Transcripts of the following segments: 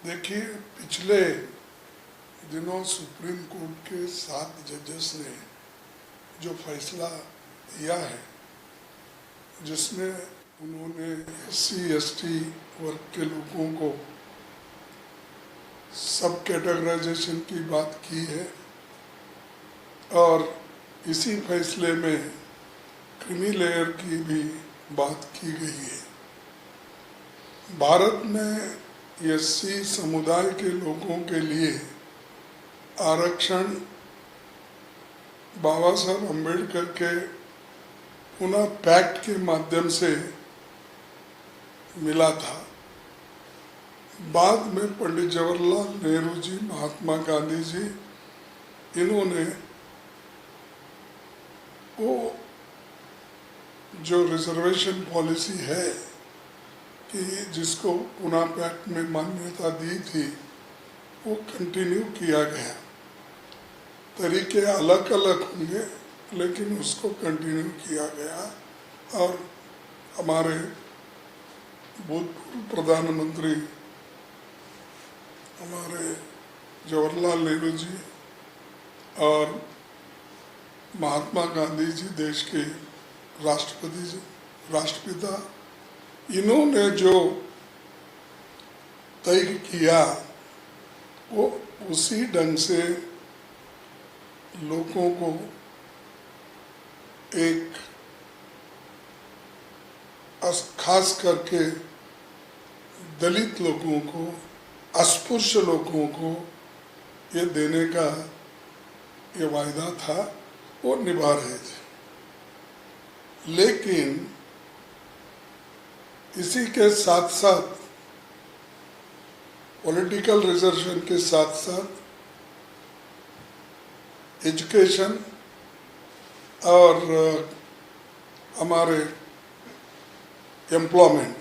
देखिए, पिछले दिनों सुप्रीम कोर्ट के 7 जजेस ने जो फैसला दिया है, जिसमें उन्होंने SC/ST वर्ग के लोगों को सब कैटेगराइजेशन की बात की है और इसी फैसले में क्रीमी लेयर की भी बात की गई है। भारत में SC समुदाय के लोगों के लिए आरक्षण बाबा साहब अम्बेडकर के पुनः पैक्ट के माध्यम से मिला था। बाद में पंडित जवाहरलाल नेहरू जी, महात्मा गांधी जी, इन्होंने वो जो रिजर्वेशन पॉलिसी है कि जिसको पुनः पैक्ट में मान्यता दी थी, वो कंटिन्यू किया गया। तरीके अलग अलग होंगे लेकिन उसको कंटिन्यू किया गया और हमारे भूतपूर्व प्रधानमंत्री हमारे जवाहरलाल नेहरू जी और महात्मा गांधी जी, देश के राष्ट्रपिता, इन्होंने जो तय किया वो उसी ढंग से लोगों को, एक खास करके दलित लोगों को, अस्पृश्य लोगों को ये देने का ये वायदा था, वो निभा रहे थे। लेकिन इसी के साथ साथ पॉलिटिकल रिजर्वेशन के साथ साथ एजुकेशन और हमारे एम्प्लॉयमेंट,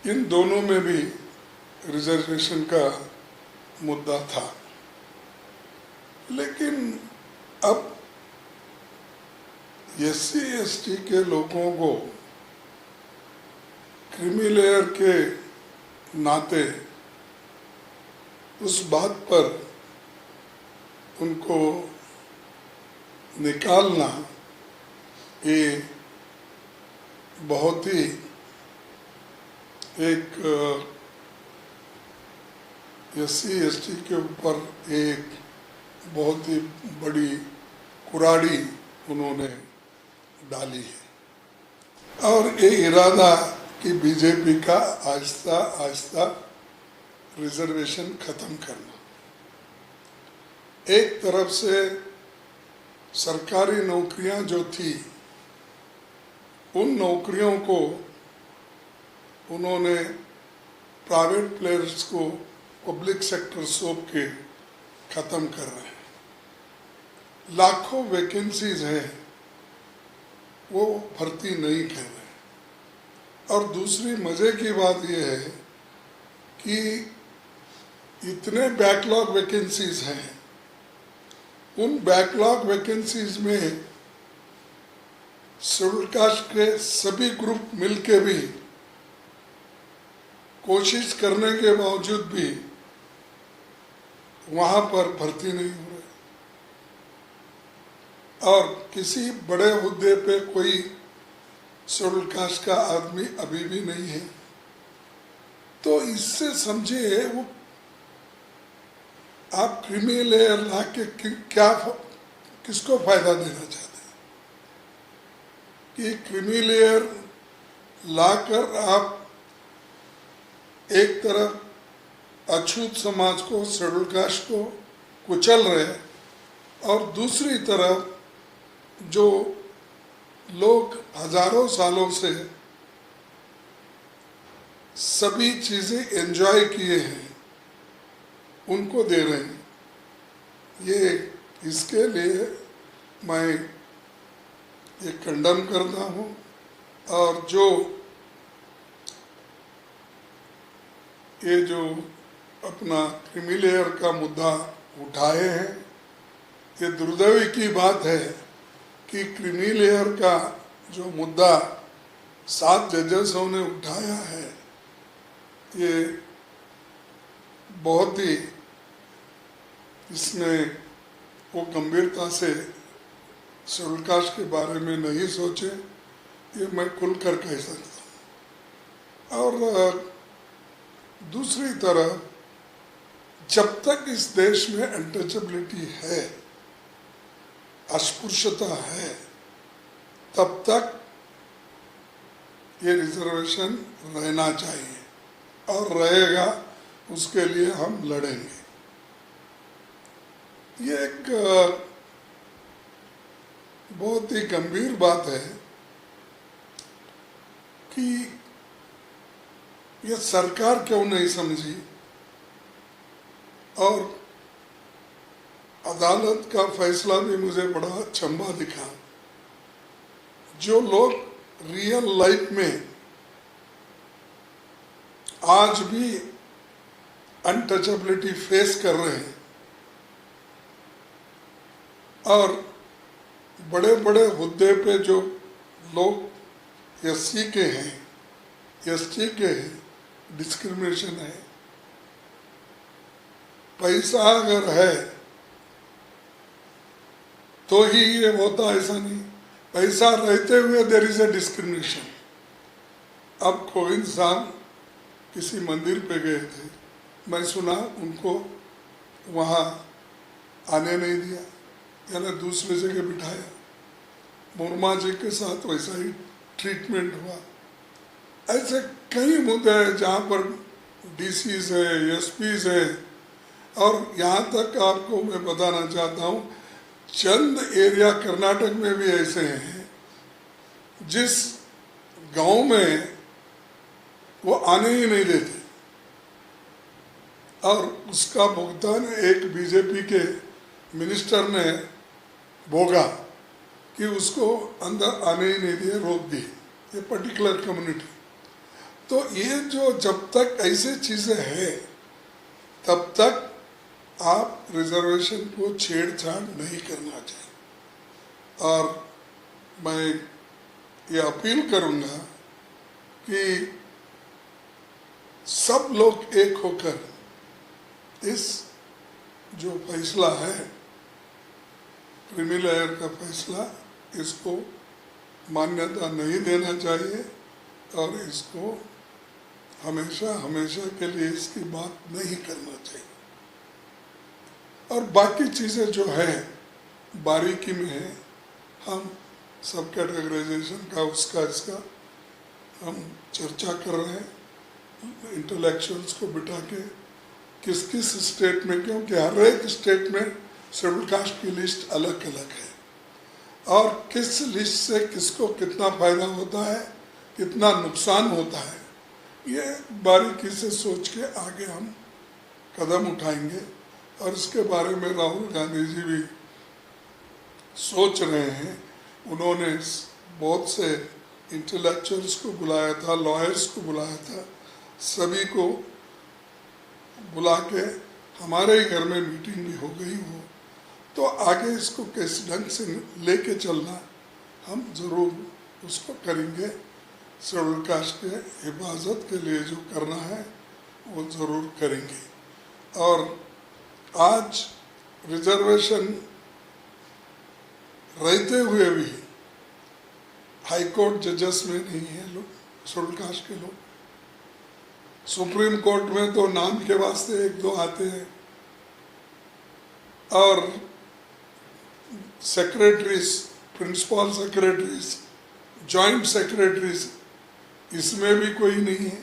इन दोनों में भी रिजर्वेशन का मुद्दा था। लेकिन अब SC/ST के लोगों को क्रीमी लेयर के नाते उस बात पर उनको निकालना ये बहुत ही एक SC/ST के ऊपर एक बहुत ही बड़ी कुराड़ी उन्होंने डाली है और ये इरादा कि बीजेपी का आहिस्ता आहिस्ता रिजर्वेशन खत्म करना। एक तरफ से सरकारी नौकरियां जो थी, उन नौकरियों को उन्होंने प्राइवेट प्लेयर्स को पब्लिक सेक्टर सौंप के खत्म कर रहे हैं। लाखों वैकेंसीज हैं, वो भर्ती नहीं कर रहे। और दूसरी मजे की बात यह है कि इतने बैकलॉग वैकेंसीज हैं, उन बैकलॉग वैकेंसीज में शेड्यूल कास्ट के सभी ग्रुप मिलके भी कोशिश करने के बावजूद भी वहां पर भर्ती नहीं हो रही और किसी बड़े हुद्दे पे कोई शेड्यूल कास्ट का आदमी अभी भी नहीं है। तो इससे समझिए वो आप क्रीमी लेयर ला के क्या किसको फायदा देना चाहते हैं कि क्रीमी लेयर लाकर आप एक तरफ अछूत समाज को, शेड्यूल कास्ट को कुचल रहे और दूसरी तरफ जो लोग हजारों सालों से सभी चीजें एंजॉय किए हैं उनको दे रहे हैं। ये इसके लिए मैं ये कंडम करता हूँ और जो ये जो अपना क्रीमी लेयर का मुद्दा उठाए हैं, ये दुर्दैवी की बात है कि क्रीमी लेयर का जो मुद्दा 7 जजेसों ने उठाया है, ये बहुत ही इसमें वो गंभीरता से शेड्यूल कास्ट के बारे में नहीं सोचे, ये मैं खुलकर कह सकता हूँ। और दूसरी तरफ जब तक इस देश में अनटचेबिलिटी है, अस्पृश्यता है, तब तक ये रिजर्वेशन रहना चाहिए और रहेगा, उसके लिए हम लड़ेंगे। ये एक बहुत ही गंभीर बात है कि ये सरकार क्यों नहीं समझी और अदालत का फैसला भी मुझे बड़ा अचंभा दिखा। जो लोग रियल लाइफ में आज भी अनटचेबिलिटी फेस कर रहे हैं और बड़े बड़े हुद्दे पे जो लोग एससी के हैं, एसटी के हैं, डिस्क्रिमिनेशन है। पैसा अगर है तो ही ये होता, ऐसा नहीं। पैसा रहते हुए देयर इज ए डिस्क्रिमिनेशन। अब कोविंद साहब किसी मंदिर पे गए थे, मैं सुना उनको वहाँ आने नहीं दिया, यानी दूसरी जगह बिठाया। मुर्मा जी के साथ वैसा ही ट्रीटमेंट हुआ। ऐसे कई मुद्दे हैं जहाँ पर डीसीज है, एसपीज है, और यहाँ तक आपको मैं बताना चाहता हूँ, चंद एरिया कर्नाटक में भी ऐसे हैं जिस गांव में वो आने ही नहीं देते और उसका भुगतान एक बीजेपी के मिनिस्टर ने भोगा कि उसको अंदर आने ही नहीं दिए, रोक दिए, ये पर्टिकुलर कम्युनिटी। तो ये जो जब तक ऐसे चीज़ें हैं तब तक आप रिजर्वेशन को छेड़छाड़ नहीं करना चाहिए। और मैं ये अपील करूँगा कि सब लोग एक होकर इस जो फैसला है, क्रीमी लेयर का फैसला, इसको मान्यता नहीं देना चाहिए और इसको हमेशा हमेशा के लिए इसकी बात नहीं करना चाहिए। और बाकी चीज़ें जो है बारीकी में है, हम सब कैटेगराइजेशन का उसका इसका हम चर्चा कर रहे हैं इंटेलेक्चुअल्स को बिठा के, किस किस स्टेट में, क्योंकि हर एक स्टेट में शेड्यूल कास्ट की लिस्ट अलग अलग है और किस लिस्ट से किसको कितना फायदा होता है, कितना नुकसान होता है, ये बारीकी से सोच के आगे हम कदम उठाएंगे। और इसके बारे में राहुल गांधी जी भी सोच रहे हैं। उन्होंने बहुत से इंटेलेक्चुअल्स को बुलाया था, लॉयर्स को बुलाया था, सभी को बुला के हमारे ही घर में मीटिंग भी हो गई हो। तो आगे इसको किस ढंग से लेके चलना हम ज़रूर उसको करेंगे। शेड्यूल कास्ट के हिफाजत के लिए जो करना है वो ज़रूर करेंगे। और आज रिजर्वेशन रहते हुए भी हाई कोर्ट जजेस में नहीं है लोग, शेड्यूल कास्ट के लोग। सुप्रीम कोर्ट में तो नाम के वास्ते एक दो आते हैं और secretaries, principal secretaries, joint secretaries, इसमें भी कोई नहीं है।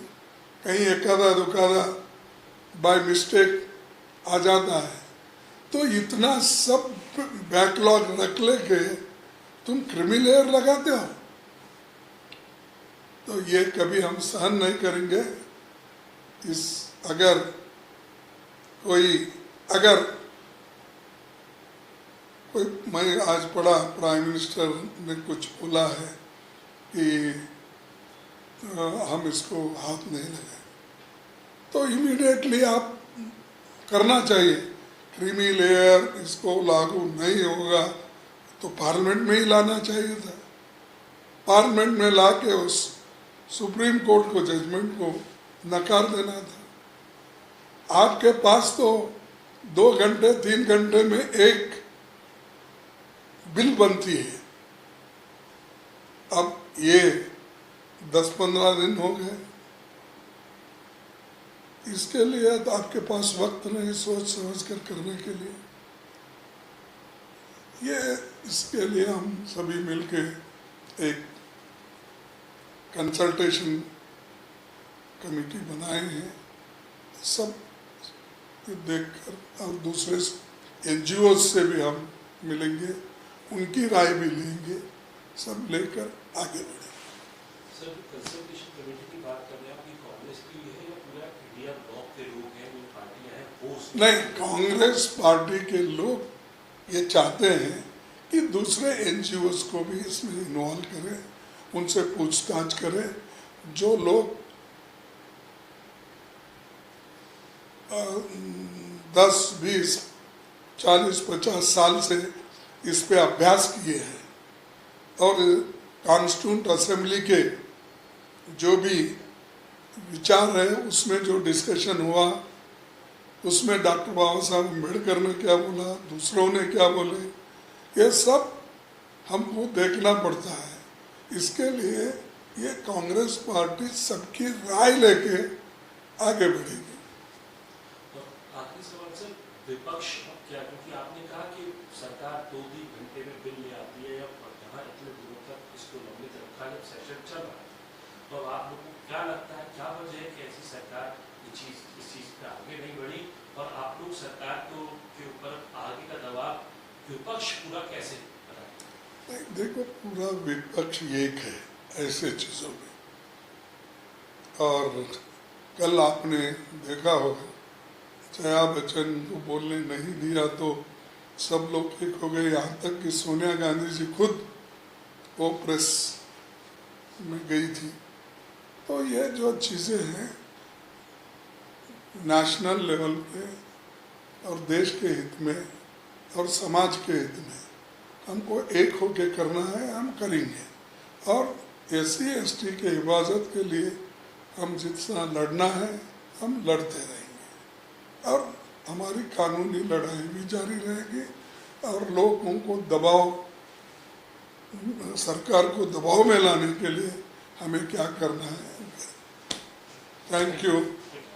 कहीं एकादा दुकादा बाय मिस्टेक आ जाता है। तो इतना सब बैकलॉग रख लेके तुम क्रीमी लेयर लगाते हो, तो ये कभी हम सहन नहीं करेंगे। इस अगर मैं आज पढ़ा प्राइम मिनिस्टर ने कुछ बोला है कि हम इसको हाथ नहीं लगाए, तो इमीडिएटली आप करना चाहिए। क्रीमी लेयर इसको लागू नहीं होगा तो पार्लियामेंट में ही लाना चाहिए था। पार्लियामेंट में ला के उस सुप्रीम कोर्ट को, जजमेंट को नकार देना था। आपके पास तो 2 घंटे 3 घंटे में एक बिल बनती है। अब ये 10-15 दिन हो गए, इसके लिए तो आपके पास वक्त नहीं सोच समझ कर करने के लिए। ये इसके लिए हम सभी मिलके एक कंसल्टेशन कमेटी बनाए हैं, सब देखकर, और दूसरे NGO से भी हम मिलेंगे, उनकी राय भी लेंगे, सब लेकर आगे बढ़ेंगे। सर, कंसल्टेशन कमेटी की बात कर रहे हैं, आपकी कांग्रेस की है या पूरा इंडिया ब्लॉक के लोग हैं, जो पार्टियां हैं वो? नहीं, कांग्रेस पार्टी के लोग ये चाहते हैं कि दूसरे NGOs को भी इसमें इन्वॉल्व करें, उनसे पूछताछ करें। जो लोग 10, 20, 40, 50 साल से इस पे अभ्यास किए हैं, और कॉन्स्टिट्यूंट असेंबली के जो भी विचार है, उसमें जो डिस्कशन हुआ, उसमें डॉक्टर बाबा साहब अम्बेडकर ने क्या बोला, दूसरों ने क्या बोले, ये सब हमको देखना पड़ता है। इसके लिए ये कांग्रेस पार्टी सबकी राय लेके आगे बढ़ेगी। आखिरी सवाल सर, विपक्ष क्या, क्योंकि आपने कहा कि सरकार 2-3 घंटे में बिल ले आती है, या यहाँ इतने दिनों तक इसको लंबित रखा जब सेशन चल रहा है, तो आप लोगों को क्या लगता है, क्या वजह है कि ऐसी सरकार इस चीज पे आगे नहीं बढ़ी, और आप लोग सरकार के ऊपर आगे का दबाव विपक्ष पूरा कैसे बनाए? देखो, पूरा विपक्ष एक है ऐसे चीजों में, और कल आपने देखा होगा, जया बच्चन को बोलने नहीं दिया तो सब लोग एक हो गए, यहाँ तक कि सोनिया गांधी जी खुद वो प्रेस में गई थी। तो ये जो चीज़ें हैं नेशनल लेवल पे और देश के हित में और समाज के हित में हमको एक होके करना है, हम करेंगे। और SC ST के हिफाजत के लिए हम जितना लड़ना है हम लड़ते रहेंगे, और हमारी कानूनी लड़ाई भी जारी रहेगी, और लोगों को दबाव, सरकार को दबाव में लाने के लिए हमें क्या करना है। Thank you.